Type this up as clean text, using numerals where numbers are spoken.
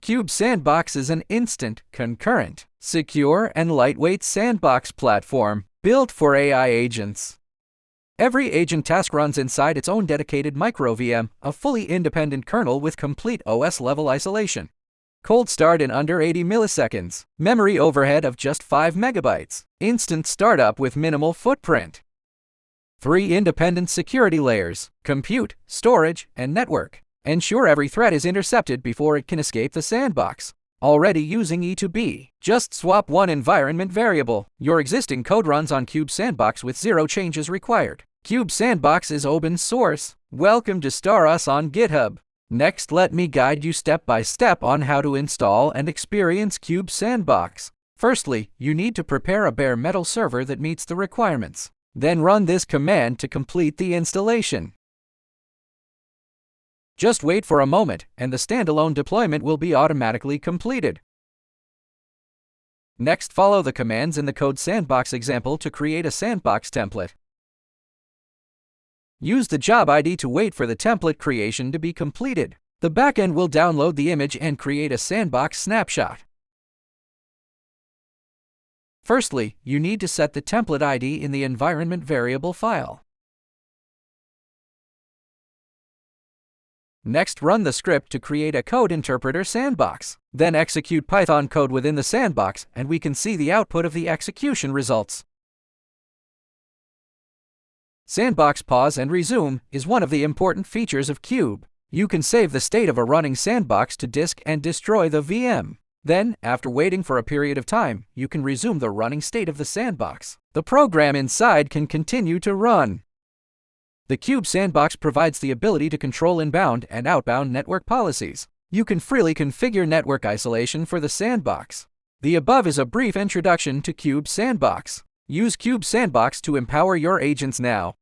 CubeSandbox is an instant, concurrent, secure, and lightweight sandbox platform built for AI agents. Every agent task runs inside its own dedicated micro-VM, a fully independent kernel with complete OS-level isolation. Cold start in under 80 milliseconds, memory overhead of just 5 megabytes, instant startup with minimal footprint. 3 independent security layers: compute, storage, and network. Ensure every threat is intercepted before it can escape the sandbox. Already using E2B? Just swap one environment variable. Your existing code runs on CubeSandbox with 0 changes required. CubeSandbox is open source. Welcome to Star Us on GitHub. Next, let me guide you step by step on how to install and experience CubeSandbox. Firstly, you need to prepare a bare metal server that meets the requirements. Then run this command to complete the installation. Just wait for a moment, and the standalone deployment will be automatically completed. Next, follow the commands in the CubeSandbox example to create a sandbox template. Use the job ID to wait for the template creation to be completed. The backend will download the image and create a sandbox snapshot. Firstly, you need to set the template ID in the environment variable file. Next, run the script to create a code interpreter sandbox. Then execute Python code within the sandbox, and we can see the output of the execution results. Sandbox pause and resume is one of the important features of Cube. You can save the state of a running sandbox to disk and destroy the VM. Then, after waiting for a period of time, you can resume the running state of the sandbox. The program inside can continue to run. The CubeSandbox provides the ability to control inbound and outbound network policies. You can freely configure network isolation for the sandbox. The above is a brief introduction to CubeSandbox. Use CubeSandbox to empower your agents now.